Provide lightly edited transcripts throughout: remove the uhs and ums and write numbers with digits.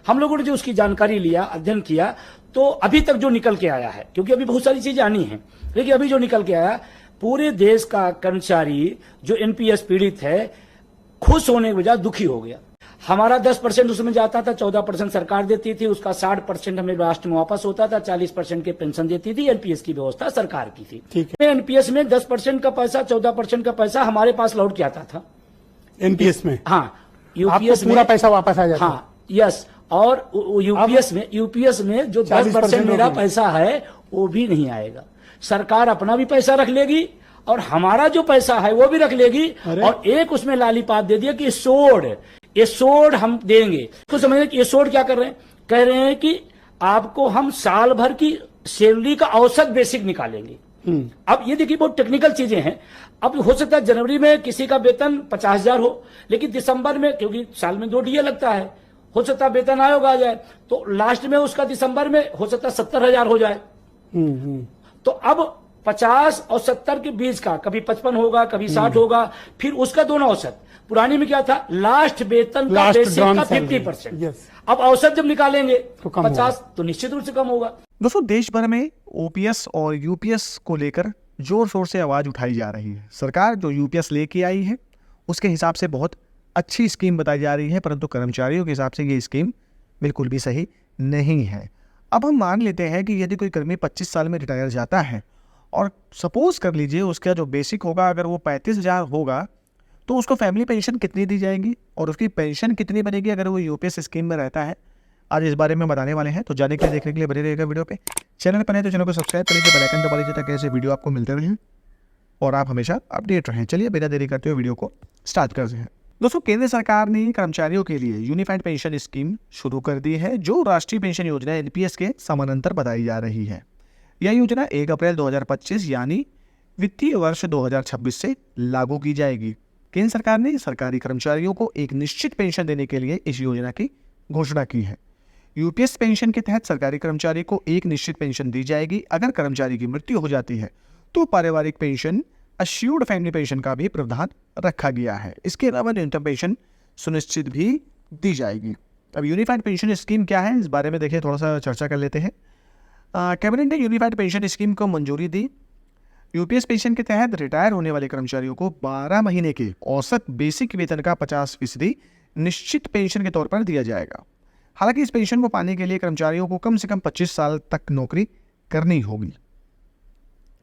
हम लोगों ने जो उसकी जानकारी लिया, अध्ययन किया, तो अभी तक जो निकल के आया है, क्योंकि अभी बहुत सारी चीजें आनी हैं, लेकिन अभी जो निकल के आया, पूरे देश का कर्मचारी जो एनपीएस पीड़ित है, खुश होने के बजाय दुखी हो गया। हमारा 10% उसमें जाता था, 14% सरकार देती थी, उसका 60% हमें राष्ट्र में वापस होता था, 40% के पेंशन देती थी। एनपीएस की व्यवस्था सरकार की थी। ठीक है। एनपीएस में 10% का पैसा, 14% का पैसा हमारे पास लौट के आता था एनपीएस में। हाँ, यूपीएस पूरा पैसा वापस आ जाता। हाँ, यस। और यूपीएस में जो 10% मेरा पैसा है वो भी नहीं आएगा। सरकार अपना भी पैसा रख लेगी और हमारा जो पैसा है वो भी रख लेगी, और एक उसमें लालीपाप दे दिया कि ये सोड हम देंगे। तो समझिए कि ये सोड क्या कर रहे हैं, कह रहे हैं कि आपको हम साल भर की सैलरी का औसत बेसिक निकालेंगे। अब ये देखिए बहुत टेक्निकल चीजें हैं। अब हो सकता है जनवरी में किसी का वेतन 50,000 हो, लेकिन दिसंबर में, क्योंकि साल में 2 डीए लगता है, हो सकता है वेतन आयोग आ जाए, तो लास्ट में उसका दिसंबर में हो सकता है 70,000 हो जाए। तो अब 50 और 70 के बीच का कभी 55 होगा, कभी 60 होगा, फिर उसका दोनों औसत। पुरानी में क्या था, लास्ट वेतन का बेसिक का 50%। अब औसत जब निकालेंगे तो 50, तो निश्चित रूप से कम होगा। दोस्तों, देश भर में ओपीएस और यूपीएस को लेकर जोर शोर से आवाज उठाई जा रही है। सरकार जो यूपीएस लेके आई है उसके हिसाब से बहुत अच्छी स्कीम बताई जा रही है, परंतु कर्मचारियों के हिसाब से ये स्कीम बिल्कुल भी सही नहीं है। अब हम मान लेते हैं कि यदि कोई कर्मी 25 साल में रिटायर जाता है और सपोज कर लीजिए उसका जो बेसिक होगा अगर वो 35,000 होगा, तो उसको फैमिली पेंशन कितनी दी जाएगी और उसकी पेंशन कितनी बनेगी अगर वो यूपीएस स्कीम में रहता है। आज इस बारे में बताने वाले हैं, तो जानने के लिए, देखने के लिए बने रहिएगा वीडियो पे। चैनल पर नए तो चैनल को सब्सक्राइब कर लीजिए, बेल आइकन दबा लीजिए ताकि ऐसे वीडियो आपको मिलते रहें और आप हमेशा अपडेट रहें। चलिए बिना देरी करते हुए वीडियो को स्टार्ट करते हैं। दोस्तों, केंद्र सरकार ने कर्मचारियों के लिए यूनिफाइड पेंशन स्कीम शुरू कर दी है, जो राष्ट्रीय पेंशन योजना एनपीएस के समानांतर बताई जा रही है। यह योजना 1 अप्रैल 2025 यानी वित्तीय वर्ष 2026 से लागू की जाएगी। केंद्र सरकार ने सरकारी कर्मचारियों को एक निश्चित पेंशन देने के लिए इस योजना की घोषणा की है। यूपीएस पेंशन के तहत सरकारी कर्मचारी को एक निश्चित पेंशन दी जाएगी। अगर कर्मचारी की मृत्यु हो जाती है तो पारिवारिक पेंशन, अश्योर्ड फैमिली पेंशन का भी प्रावधान रखा गया है। इसके अलावा न्यूनतम पेंशन सुनिश्चित भी दी जाएगी। अब यूनिफाइड पेंशन स्कीम क्या है, इस बारे में देखिए, थोड़ा सा चर्चा कर लेते हैं। कैबिनेट ने यूनिफाइड पेंशन स्कीम को मंजूरी दी। यूपीएस पेंशन के तहत रिटायर होने वाले कर्मचारियों को 12 महीने के औसत बेसिक वेतन का 50% निश्चित पेंशन के तौर पर दिया जाएगा। हालांकि इस पेंशन को पाने के लिए कर्मचारियों को कम से कम 25 साल तक नौकरी करनी होगी।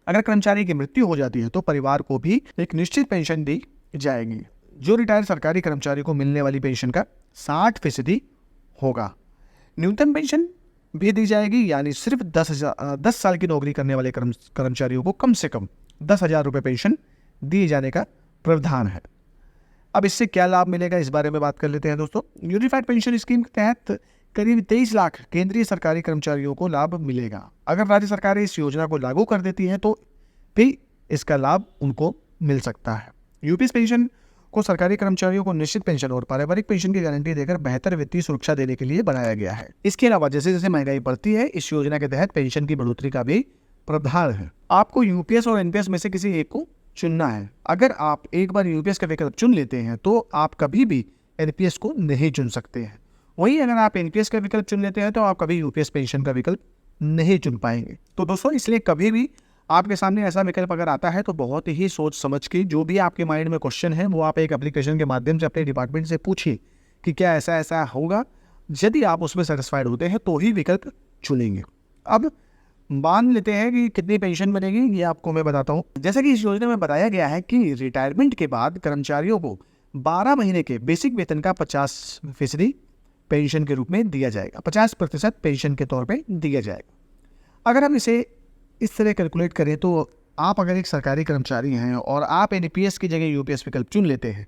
अगर कर्मचारी की मृत्यु हो जाती है तो परिवार को भी एक निश्चित पेंशन दी जाएगी, जो रिटायर सरकारी कर्मचारी को मिलने वाली पेंशन का 60% होगा। न्यूनतम पेंशन भी दी जाएगी, यानी सिर्फ 10 साल की नौकरी करने वाले कर्मचारियों को कम से कम 10,000 रुपये पेंशन दिए जाने का प्रावधान है। अब इससे क्या लाभ मिलेगा, इस बारे में बात कर लेते हैं। दोस्तों, यूनिफाइड पेंशन स्कीम के तहत करीब 23 लाख केंद्रीय सरकारी कर्मचारियों को लाभ मिलेगा। अगर राज्य सरकारें इस योजना को लागू कर देती हैं तो भी इसका लाभ उनको मिल सकता है। यूपीएस पेंशन को सरकारी कर्मचारियों को निश्चित पेंशन और पारिवारिक पेंशन की गारंटी देकर बेहतर वित्तीय सुरक्षा देने के लिए बनाया गया है। इसके अलावा जैसे जैसे महंगाई बढ़ती है, इस योजना के तहत पेंशन की बढ़ोतरी का भी प्रावधान है। आपको यूपीएस और एनपीएस में से किसी एक को चुनना है। अगर आप एक बार यूपीएस का विकल्प चुन लेते हैं तो आप कभी भी एनपीएस को नहीं चुन सकते हैं। वहीं अगर आप एनपीएस का विकल्प चुन लेते हैं तो आप कभी यूपीएस पेंशन का विकल्प नहीं चुन पाएंगे। तो दोस्तों, इसलिए कभी भी आपके सामने ऐसा विकल्प अगर आता है तो बहुत ही सोच समझ के, जो भी आपके माइंड में क्वेश्चन है वो आप एक एप्लीकेशन के माध्यम से अपने डिपार्टमेंट से पूछिए कि क्या ऐसा ऐसा होगा। यदि आप उसमें सेटिस्फाइड होते हैं तो ही विकल्प चुनेंगे। अब मान लेते हैं कि कितनी पेंशन बनेगी, ये आपको मैं बताता हूँ। जैसा कि इस योजना में बताया गया है कि रिटायरमेंट के बाद कर्मचारियों को 12 महीने के बेसिक वेतन का 50% पेंशन के रूप में दिया जाएगा, 50% पेंशन के तौर पे दिया जाएगा। अगर हम इसे इस तरह कैलकुलेट करें तो आप अगर एक सरकारी कर्मचारी हैं और आप एनपीएस की जगह यूपीएस विकल्प चुन लेते हैं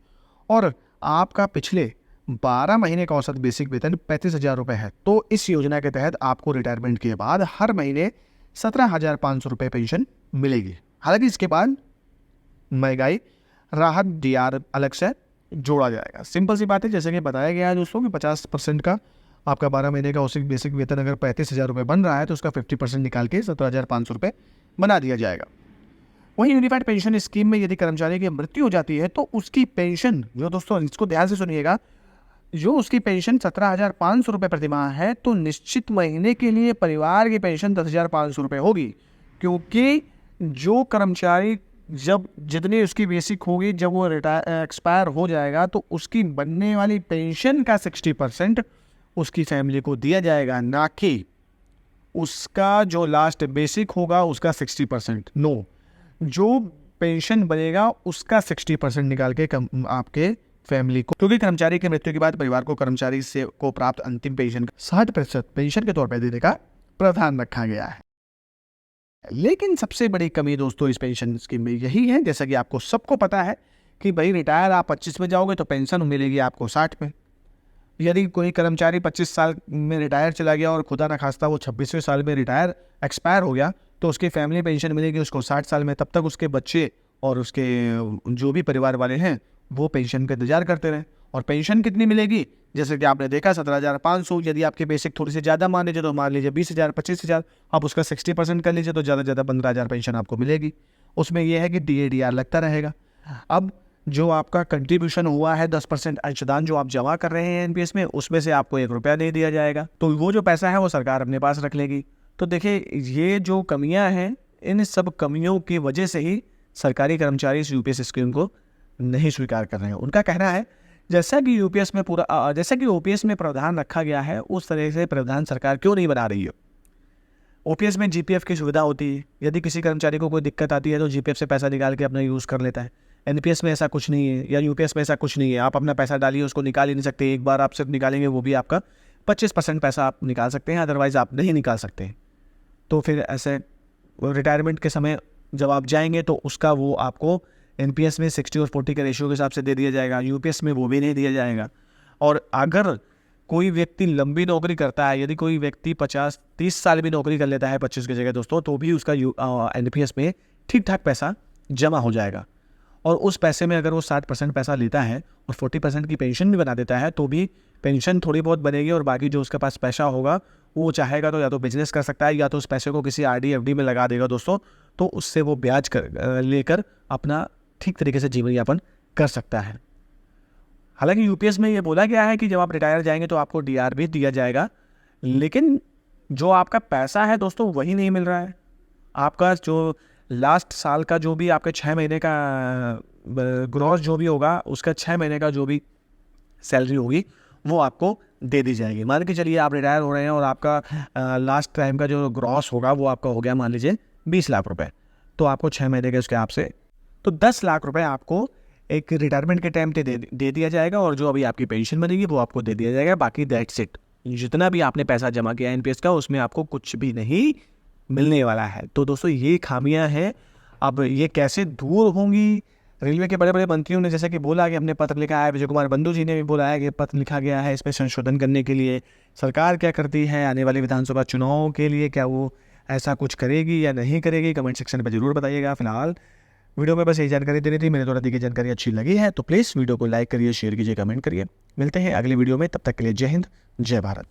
और आपका पिछले 12 महीने का औसत बेसिक वेतन 35,000 रुपये है, तो इस योजना के तहत आपको रिटायरमेंट के बाद हर महीने 17,500 रुपये पेंशन मिलेगी। हालांकि इसके बाद महंगाई राहत डीआर अलग से जोड़ा जाएगा। सिंपल सी बात है, जैसे कि बताया गया है दोस्तों कि 50% का आपका 12 महीने का औसत बेसिक वेतन अगर 35,000 रुपये बन रहा है तो उसका 50% निकाल के 17,500 रुपये बना दिया जाएगा। वहीं यूनिफाइड पेंशन स्कीम में यदि कर्मचारी की मृत्यु हो जाती है तो उसकी पेंशन, जो दोस्तों इसको ध्यान से सुनिएगा, जो उसकी पेंशन 17,500 रुपये प्रतिमाह है, तो निश्चित महीने के लिए परिवार की पेंशन 10,500 रुपये होगी, क्योंकि जो कर्मचारी जब जितनी उसकी बेसिक होगी, जब वो एक्सपायर हो जाएगा तो उसकी बनने वाली पेंशन का 60% उसकी फैमिली को दिया जाएगा, ना कि उसका जो लास्ट बेसिक होगा उसका 60%। नो, जो पेंशन बनेगा उसका 60% निकाल के आपके फैमिली को, क्योंकि कर्मचारी की मृत्यु के बाद परिवार को कर्मचारी से को प्राप्त अंतिम पेंशन 60% पेंशन के तौर पर देने का प्रावधान रखा गया है। लेकिन सबसे बड़ी कमी दोस्तों इस पेंशन स्कीम में यही है, जैसा कि आपको सबको पता है कि भाई रिटायर आप 25 में जाओगे तो पेंशन मिलेगी आपको 60 में। यदि कोई कर्मचारी 25 साल में रिटायर चला गया और खुदा न खास्ता वो 26वें साल में रिटायर एक्सपायर हो गया, तो उसकी फैमिली पेंशन मिलेगी उसको 60 साल में। तब तक उसके बच्चे और उसके जो भी परिवार वाले हैं वो पेंशन का इंतजार करते रहें। और पेंशन कितनी मिलेगी, जैसे कि आपने देखा 17,500। यदि आपके बेसिक थोड़ी सी ज़्यादा मान लीजिए तो मान लीजिए 20,000 25,000, आप उसका 60% कर लीजिए तो ज़्यादा से ज़्यादा 15,000 पेंशन आपको मिलेगी। उसमें यह है कि DADR लगता रहेगा। अब जो आपका कंट्रीब्यूशन हुआ है 10% अंशदान जो आप जमा कर रहे हैं NPS में, उसमें से आपको 1 रुपया नहीं दिया जाएगा, तो वो जो पैसा है वो सरकार अपने पास रख लेगी। तो देखिए ये जो कमियां हैं, इन सब कमियों की वजह से ही सरकारी कर्मचारी इस UPS स्कीम को नहीं स्वीकार कर रहे हैं। उनका कहना है जैसा कि OPS में प्रावधान रखा गया है उस तरह से प्रावधान सरकार क्यों नहीं बना रही है। OPS में GPF की सुविधा होती है, यदि किसी कर्मचारी को कोई दिक्कत आती है तो GPF से पैसा निकाल के अपना यूज़ कर लेता है। NPS में ऐसा कुछ नहीं है, या UPS में ऐसा कुछ नहीं है। आप अपना पैसा डालिए, उसको निकाल ही नहीं सकते। एक बार आप सिर्फ निकालेंगे वो भी आपका 25% पैसा आप निकाल सकते हैं, अदरवाइज़ आप नहीं निकाल सकते। तो फिर ऐसे रिटायरमेंट के समय जब आप जाएंगे तो उसका वो आपको NPS में 60 और 40 के रेशियो के हिसाब से दे दिया जाएगा, UPS में वो भी नहीं दिया जाएगा। और अगर कोई व्यक्ति लंबी नौकरी करता है, यदि कोई व्यक्ति 50-30 साल भी नौकरी कर लेता है 25 की जगह दोस्तों, तो भी उसका NPS में ठीक ठाक पैसा जमा हो जाएगा। और उस पैसे में अगर वो 60% पैसा लेता है और 40% की पेंशन भी बना देता है, तो भी पेंशन थोड़ी बहुत बनेगी और बाकी जो उसके पास पैसा होगा वो चाहेगा तो या तो बिजनेस कर सकता है या तो उस पैसे को किसी RD FD में लगा देगा दोस्तों, तो उससे वो ब्याज लेकर अपना ठीक तरीके से जीवन यापन कर सकता है। हालांकि UPS में ये बोला गया है कि जब आप रिटायर जाएंगे तो आपको DR भी दिया जाएगा, लेकिन जो आपका पैसा है दोस्तों वही नहीं मिल रहा है। आपका जो लास्ट साल का जो भी आपके 6 महीने का ग्रॉस जो भी होगा, उसका 6 महीने का जो भी सैलरी होगी वो आपको दे दी जाएगी। मान के चलिए आप रिटायर हो रहे हैं और आपका लास्ट टाइम का जो ग्रॉस होगा वो आपका हो गया मान लीजिए 20 लाख रुपए, तो आपको 6 महीने के उसके आपसे तो 10 लाख रुपए आपको एक रिटायरमेंट के टाइम पे दे दिया जाएगा, और जो अभी आपकी पेंशन बनेगी वो आपको दे दिया जाएगा। बाकी दैट्स इट, जितना भी आपने पैसा जमा किया NPS का उसमें आपको कुछ भी नहीं मिलने वाला है। तो दोस्तों ये खामियां हैं, अब ये कैसे दूर होंगी। रेलवे के बड़े बड़े मंत्रियों ने जैसा कि बोला कि हमने पत्र लिखा है, विजय कुमार बंधु जी ने भी बोला है कि पत्र लिखा गया है इसमें संशोधन करने के लिए। सरकार क्या करती है आने वाले विधानसभा चुनाव के लिए, क्या वो ऐसा कुछ करेगी या नहीं करेगी, कमेंट सेक्शन पर जरूर बताइएगा। फिलहाल वीडियो में बस यही जानकारी देनी थी, मेरे द्वारा दी गई जानकारी अच्छी लगी है तो प्लीज़ वीडियो को लाइक करिए, शेयर कीजिए, कमेंट करिए। मिलते हैं अगले वीडियो में, तब तक के लिए जय हिंद, जय भारत।